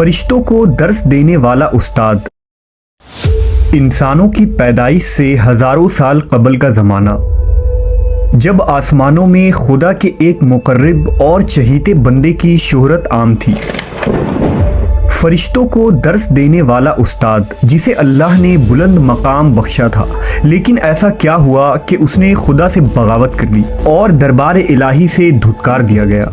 فرشتوں کو درس دینے والا استاد۔ انسانوں کی پیدائش سے ہزاروں سال قبل کا زمانہ، جب آسمانوں میں خدا کے ایک مقرب اور چہیتے بندے کی شہرت عام تھی، فرشتوں کو درس دینے والا استاد جسے اللہ نے بلند مقام بخشا تھا، لیکن ایسا کیا ہوا کہ اس نے خدا سے بغاوت کر دی اور دربار الہی سے دھتکار دیا گیا۔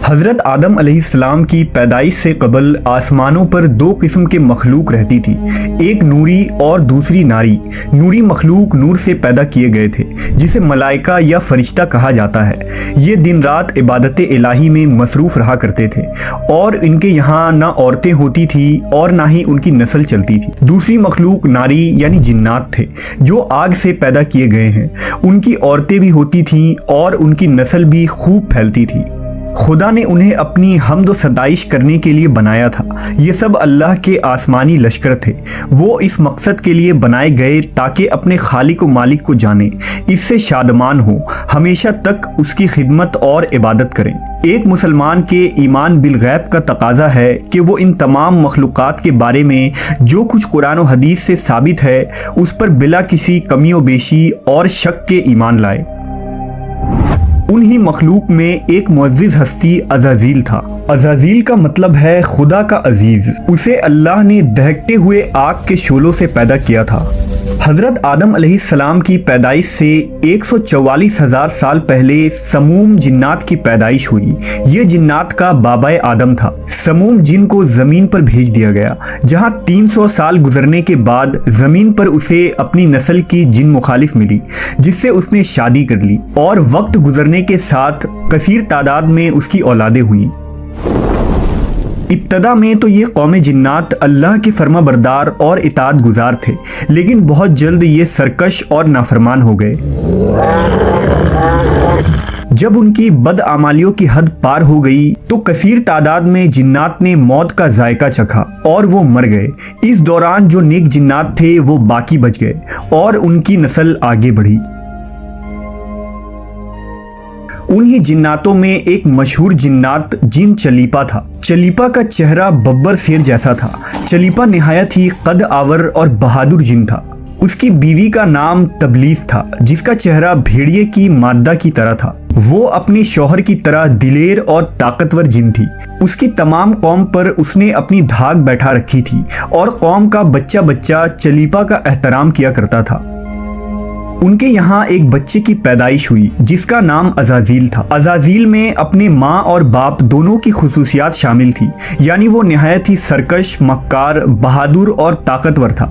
حضرت آدم علیہ السلام کی پیدائش سے قبل آسمانوں پر دو قسم کے مخلوق رہتی تھی، ایک نوری اور دوسری ناری۔ نوری مخلوق نور سے پیدا کیے گئے تھے جسے ملائکہ یا فرشتہ کہا جاتا ہے۔ یہ دن رات عبادت الہی میں مصروف رہا کرتے تھے اور ان کے یہاں نہ عورتیں ہوتی تھی اور نہ ہی ان کی نسل چلتی تھی۔ دوسری مخلوق ناری یعنی جنات تھے جو آگ سے پیدا کیے گئے ہیں۔ ان کی عورتیں بھی ہوتی تھیں اور ان کی نسل بھی خوب پھیلتی تھی۔ خدا نے انہیں اپنی حمد و ستائش کرنے کے لیے بنایا تھا۔ یہ سب اللہ کے آسمانی لشکر تھے۔ وہ اس مقصد کے لیے بنائے گئے تاکہ اپنے خالق و مالک کو جانیں، اس سے شادمان ہوں، ہمیشہ تک اس کی خدمت اور عبادت کریں۔ ایک مسلمان کے ایمان بالغیب کا تقاضا ہے کہ وہ ان تمام مخلوقات کے بارے میں جو کچھ قرآن و حدیث سے ثابت ہے اس پر بلا کسی کمی و بیشی اور شک کے ایمان لائے۔ انہی مخلوق میں ایک معزز ہستی عزازیل تھا۔ عزازیل کا مطلب ہے خدا کا عزیز۔ اسے اللہ نے دہکتے ہوئے آگ کے شعلوں سے پیدا کیا تھا۔ حضرت آدم علیہ السلام کی پیدائش سے 144,000 سال پہلے سموم جنات کی پیدائش ہوئی۔ یہ جنات کا بابائے آدم تھا۔ سموم جن کو زمین پر بھیج دیا گیا، جہاں 300 سال گزرنے کے بعد زمین پر اسے اپنی نسل کی جن مخالف ملی، جس سے اس نے شادی کر لی اور وقت گزرنے کے ساتھ کثیر تعداد میں اس کی اولادیں ہوئیں۔ ابتدا میں تو یہ قوم جنات اللہ کے فرما بردار اور اطاعت گزار تھے، لیکن بہت جلد یہ سرکش اور نافرمان ہو گئے۔ جب ان کی بدعمالیوں کی حد پار ہو گئی تو کثیر تعداد میں جنات نے موت کا ذائقہ چکھا اور وہ مر گئے۔ اس دوران جو نیک جنات تھے وہ باقی بچ گئے اور ان کی نسل آگے بڑھی۔ انہی جناتوں میں ایک مشہور جنات جن چلیپا تھا۔ چلیپا کا چہرہ ببر شیر جیسا تھا۔ چلیپا نہایت ہی قد آور اور بہادر جن تھا۔ اس کی بیوی کا نام تبلیس تھا، جس کا چہرہ بھیڑیے کی مادہ کی طرح تھا۔ وہ اپنے شوہر کی طرح دلیر اور طاقتور جن تھی۔ اس کی تمام قوم پر اس نے اپنی دھاک بیٹھا رکھی تھی اور قوم کا بچہ بچہ چلیپا کا احترام کیا کرتا تھا۔ ان کے یہاں ایک بچے کی پیدائش ہوئی جس کا نام عزازیل تھا۔ عزازیل میں اپنے ماں اور باپ دونوں کی خصوصیات شامل تھی، یعنی وہ نہایت ہی سرکش، مکار، بہادر اور طاقتور تھا۔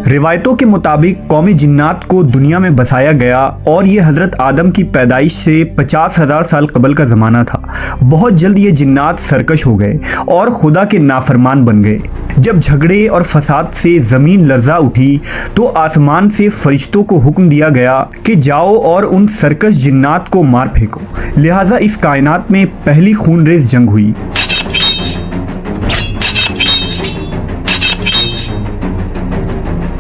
روایتوں کے مطابق قوم جنات کو دنیا میں بسایا گیا اور یہ حضرت آدم کی پیدائش سے 50,000 سال قبل کا زمانہ تھا۔ بہت جلد یہ جنات سرکش ہو گئے اور خدا کے نافرمان بن گئے۔ جب جھگڑے اور فساد سے زمین لرزا اٹھی تو آسمان سے فرشتوں کو حکم دیا گیا کہ جاؤ اور ان سرکش جنات کو مار پھینکو۔ لہٰذا اس کائنات میں پہلی خون ریز جنگ ہوئی۔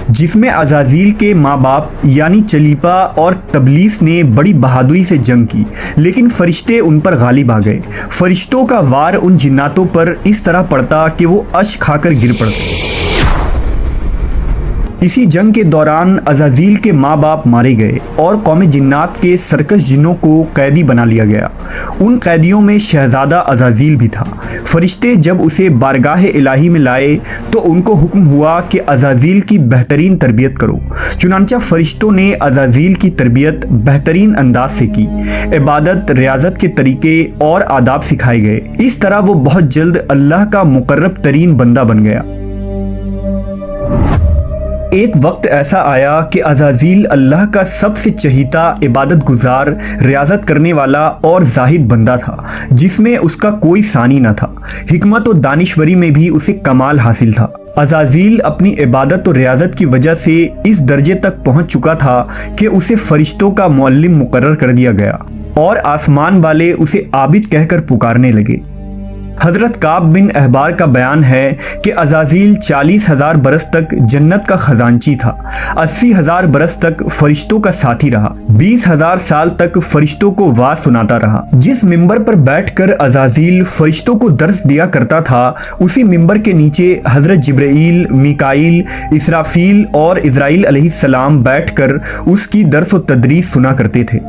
جس میں عزازیل کے ماں باپ یعنی چلیپا اور تبلیس نے بڑی بہادری سے جنگ کی، لیکن فرشتے ان پر غالب آ گئے۔ فرشتوں کا وار ان جناتوں پر اس طرح پڑتا کہ وہ اشک کھا کر گر پڑتے۔ اسی جنگ کے دوران عزازیل کے ماں باپ مارے گئے اور قوم جنات کے سرکش جنوں کو قیدی بنا لیا گیا۔ ان قیدیوں میں شہزادہ عزازیل بھی تھا۔ فرشتے جب اسے بارگاہ الہی میں لائے تو ان کو حکم ہوا کہ عزازیل کی بہترین تربیت کرو۔ چنانچہ فرشتوں نے عزازیل کی تربیت بہترین انداز سے کی۔ عبادت، ریاضت کے طریقے اور آداب سکھائے گئے۔ اس طرح وہ بہت جلد اللہ کا مقرب ترین بندہ بن گیا۔ ایک وقت ایسا آیا کہ عزازیل اللہ کا سب سے چہیتا، عبادت گزار، ریاضت کرنے والا اور زاہد بندہ تھا، جس میں اس کا کوئی ثانی نہ تھا۔ حکمت و دانشوری میں بھی اسے کمال حاصل تھا۔ عزازیل اپنی عبادت و ریاضت کی وجہ سے اس درجے تک پہنچ چکا تھا کہ اسے فرشتوں کا معلم مقرر کر دیا گیا اور آسمان والے اسے عابد کہہ کر پکارنے لگے۔ حضرت کعب بن احبار کا بیان ہے کہ عزازیل 40,000 برس تک جنت کا خزانچی تھا، 80,000 برس تک فرشتوں کا ساتھی رہا، 20,000 سال تک فرشتوں کو واز سناتا رہا۔ جس ممبر پر بیٹھ کر عزازیل فرشتوں کو درس دیا کرتا تھا، اسی ممبر کے نیچے حضرت جبرائیل، میکائیل، اسرافیل اور اسرائیل علیہ السلام بیٹھ کر اس کی درس و تدریس سنا کرتے تھے۔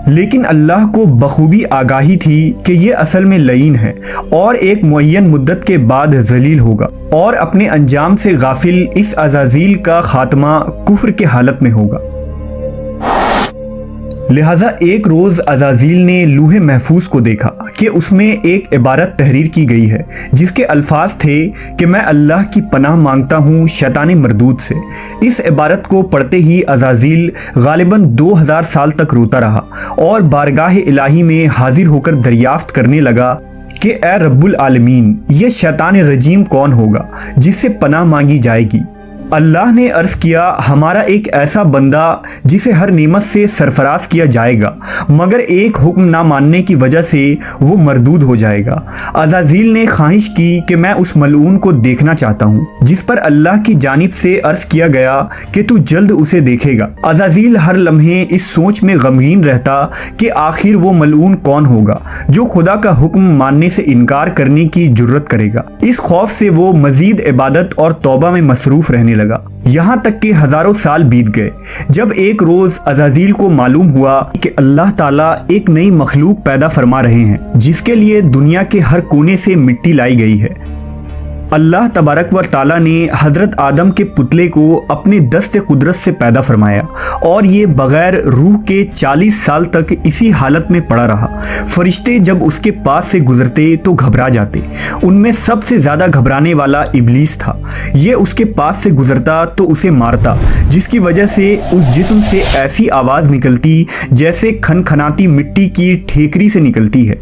لیکن اللہ کو بخوبی آگاہی تھی کہ یہ اصل میں لعین ہے اور ایک معین مدت کے بعد ذلیل ہوگا، اور اپنے انجام سے غافل اس عزازیل کا خاتمہ کفر کے حالت میں ہوگا۔ لہٰذا ایک روز عزازیل نے لوح محفوظ کو دیکھا کہ اس میں ایک عبارت تحریر کی گئی ہے جس کے الفاظ تھے کہ میں اللہ کی پناہ مانگتا ہوں شیطان مردود سے۔ اس عبارت کو پڑھتے ہی عزازیل غالباً 2000 سال تک روتا رہا اور بارگاہ الہی میں حاضر ہو کر دریافت کرنے لگا کہ اے رب العالمین، یہ شیطان رجیم کون ہوگا جس سے پناہ مانگی جائے گی؟ اللہ نے عرض کیا، ہمارا ایک ایسا بندہ جسے ہر نعمت سے سرفراز کیا جائے گا مگر ایک حکم نہ ماننے کی وجہ سے وہ مردود ہو جائے گا۔ عزازیل نے خواہش کی کہ میں اس ملعون کو دیکھنا چاہتا ہوں، جس پر اللہ کی جانب سے عرض کیا گیا کہ تو جلد اسے دیکھے گا۔ عزازیل ہر لمحے اس سوچ میں غمگین رہتا کہ آخر وہ ملعون کون ہوگا جو خدا کا حکم ماننے سے انکار کرنے کی جرت کرے گا۔ اس خوف سے وہ مزید عبادت اور توبہ میں مصروف رہنے لگا، یہاں تک کہ ہزاروں سال بیت گئے۔ جب ایک روز عزازیل کو معلوم ہوا کہ اللہ تعالیٰ ایک نئی مخلوق پیدا فرما رہے ہیں جس کے لیے دنیا کے ہر کونے سے مٹی لائی گئی ہے، اللہ تبارک و تعالیٰ نے حضرت آدم کے پتلے کو اپنے دست قدرت سے پیدا فرمایا اور یہ بغیر روح کے 40 سال تک اسی حالت میں پڑا رہا۔ فرشتے جب اس کے پاس سے گزرتے تو گھبرا جاتے، ان میں سب سے زیادہ گھبرانے والا ابلیس تھا۔ یہ اس کے پاس سے گزرتا تو اسے مارتا، جس کی وجہ سے اس جسم سے ایسی آواز نکلتی جیسے کھنکھناتی مٹی کی ٹھیکری سے نکلتی ہے۔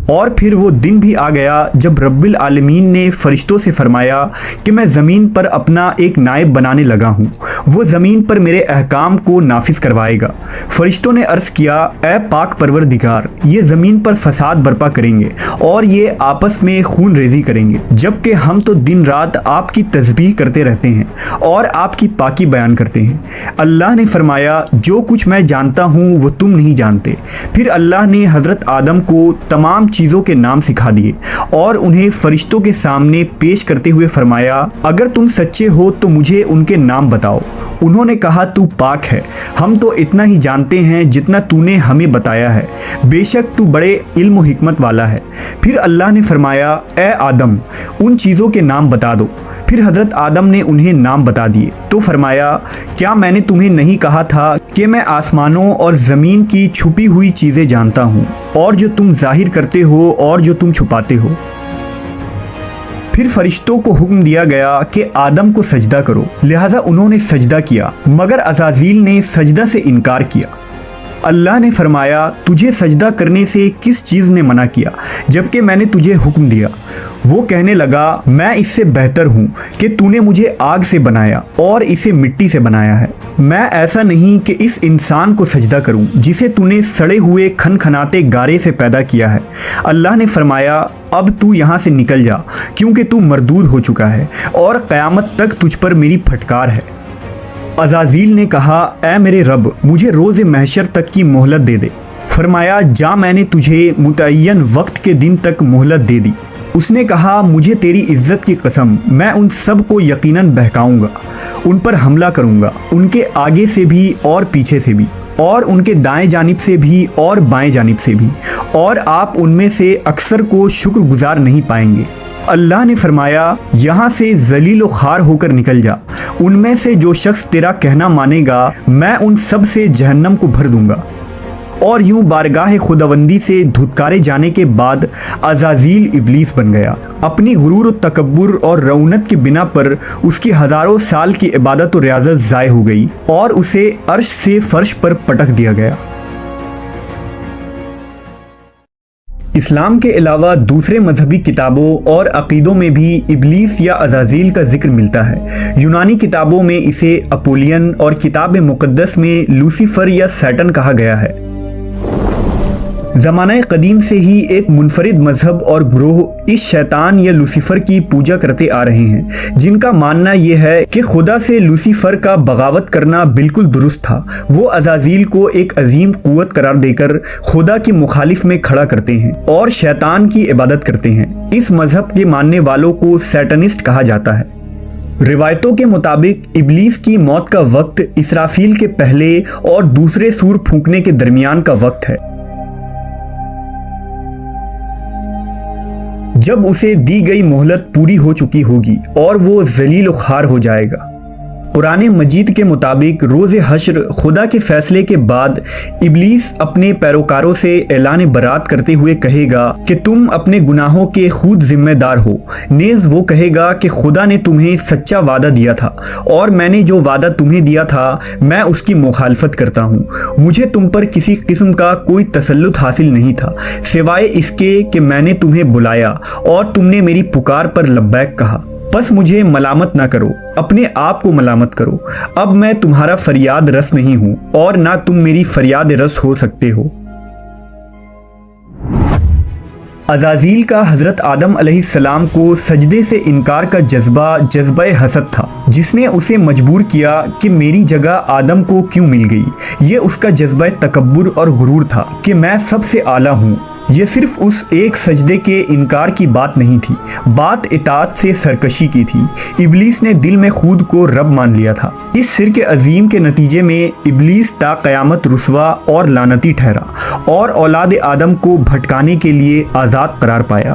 اور پھر وہ دن بھی آ گیا جب رب العالمین نے فرشتوں سے فرمایا کہ میں زمین پر اپنا ایک نائب بنانے لگا ہوں، وہ زمین پر میرے احکام کو نافذ کروائے گا۔ فرشتوں نے عرض کیا، اے پاک پروردگار، یہ زمین پر فساد برپا کریں گے اور یہ آپس میں خون ریزی کریں گے، جبکہ ہم تو دن رات آپ کی تسبیح کرتے رہتے ہیں اور آپ کی پاکی بیان کرتے ہیں۔ اللہ نے فرمایا، جو کچھ میں جانتا ہوں وہ تم نہیں جانتے۔ پھر اللہ نے حضرت آدم کو تمام چیزوں کے نام سکھا دیے اور انہیں فرشتوں کے سامنے پیش کرتے ہوئے فرمایا، اگر تم سچے ہو تو مجھے ان کے نام بتاؤ۔ انہوں نے کہا، تو پاک ہے، ہم تو اتنا ہی جانتے ہیں جتنا تو نے ہمیں بتایا ہے، بے شک تو بڑے علم و حکمت والا ہے۔ پھر اللہ نے فرمایا، اے آدم، ان چیزوں کے نام بتا دو۔ پھر حضرت آدم نے انہیں نام بتا دیے تو فرمایا، کیا میں نے تمہیں نہیں کہا تھا کہ میں آسمانوں اور زمین کی چھپی ہوئی چیزیں جانتا ہوں، اور جو تم ظاہر کرتے ہو اور جو تم چھپاتے ہو؟ پھر فرشتوں کو حکم دیا گیا کہ آدم کو سجدہ کرو، لہٰذا انہوں نے سجدہ کیا، مگر عزازیل نے سجدہ سے انکار کیا۔ اللہ نے فرمایا، تجھے سجدہ کرنے سے کس چیز نے منع کیا جبکہ میں نے تجھے حکم دیا؟ وہ کہنے لگا، میں اس سے بہتر ہوں کہ تو نے مجھے آگ سے بنایا اور اسے مٹی سے بنایا ہے۔ میں ایسا نہیں کہ اس انسان کو سجدہ کروں جسے تو نے سڑے ہوئے کھنکھناتے گارے سے پیدا کیا ہے۔ اللہ نے فرمایا، اب تو یہاں سے نکل جا، کیونکہ تو مردود ہو چکا ہے اور قیامت تک تجھ پر میری پھٹکار ہے۔ عزازیل نے کہا، اے میرے رب، مجھے روز محشر تک کی مہلت دے دے۔ فرمایا، جا، میں نے تجھے متعین وقت کے دن تک مہلت دے دی۔ اس نے کہا، مجھے تیری عزت کی قسم، میں ان سب کو یقیناً بہکاؤں گا، ان پر حملہ کروں گا، ان کے آگے سے بھی اور پیچھے سے بھی، اور ان کے دائیں جانب سے بھی اور بائیں جانب سے بھی، اور آپ ان میں سے اکثر کو شکر گزار نہیں پائیں گے۔ اللہ نے فرمایا، یہاں سے ذلیل و خوار ہو کر نکل جا، ان میں سے جو شخص تیرا کہنا مانے گا میں ان سب سے جہنم کو بھر دوں گا۔ اور یوں بارگاہ خداوندی سے دھتکارے جانے کے بعد عزازیل ابلیس بن گیا۔ اپنی غرور و تکبر اور رعونت کی بنا پر اس کی ہزاروں سال کی عبادت و ریاضت ضائع ہو گئی اور اسے عرش سے فرش پر پٹک دیا گیا۔ اسلام کے علاوہ دوسرے مذہبی کتابوں اور عقیدوں میں بھی ابلیس یا عزازیل کا ذکر ملتا ہے۔ یونانی کتابوں میں اسے اپولین اور کتاب مقدس میں لوسیفر یا سیٹن کہا گیا ہے۔ زمانہ قدیم سے ہی ایک منفرد مذہب اور گروہ اس شیطان یا لوسیفر کی پوجا کرتے آ رہے ہیں، جن کا ماننا یہ ہے کہ خدا سے لوسیفر کا بغاوت کرنا بالکل درست تھا۔ وہ عزازیل کو ایک عظیم قوت قرار دے کر خدا کی مخالف میں کھڑا کرتے ہیں اور شیطان کی عبادت کرتے ہیں۔ اس مذہب کے ماننے والوں کو سیٹنسٹ کہا جاتا ہے۔ روایتوں کے مطابق ابلیس کی موت کا وقت اسرافیل کے پہلے اور دوسرے سور پھونکنے کے درمیان کا وقت ہے، جب اسے دی گئی مہلت پوری ہو چکی ہوگی اور وہ ذلیل و خوار ہو جائے گا۔ قرآن مجید کے مطابق روز حشر خدا کے فیصلے کے بعد ابلیس اپنے پیروکاروں سے اعلان برات کرتے ہوئے کہے گا کہ تم اپنے گناہوں کے خود ذمہ دار ہو۔ نیز وہ کہے گا کہ خدا نے تمہیں سچا وعدہ دیا تھا اور میں نے جو وعدہ تمہیں دیا تھا میں اس کی مخالفت کرتا ہوں۔ مجھے تم پر کسی قسم کا کوئی تسلط حاصل نہیں تھا سوائے اس کے کہ میں نے تمہیں بلایا اور تم نے میری پکار پر لبیک کہا۔ بس مجھے ملامت نہ کرو، اپنے آپ کو ملامت کرو۔ اب میں تمہارا فریاد رس نہیں ہوں اور نہ تم میری فریاد رس ہو سکتے ہو۔ عزازیل کا حضرت آدم علیہ السلام کو سجدے سے انکار کا جذبہ حسد تھا، جس نے اسے مجبور کیا کہ میری جگہ آدم کو کیوں مل گئی۔ یہ اس کا جذبہ تکبر اور غرور تھا کہ میں سب سے اعلیٰ ہوں۔ یہ صرف اس ایک سجدے کے انکار کی بات نہیں تھی، بات اطاعت سے سرکشی کی تھی۔ ابلیس نے دل میں خود کو رب مان لیا تھا۔ اس شرک عظیم کے نتیجے میں ابلیس تا قیامت رسوا اور لعنتی ٹھہرا اور اولاد آدم کو بھٹکانے کے لیے آزاد قرار پایا۔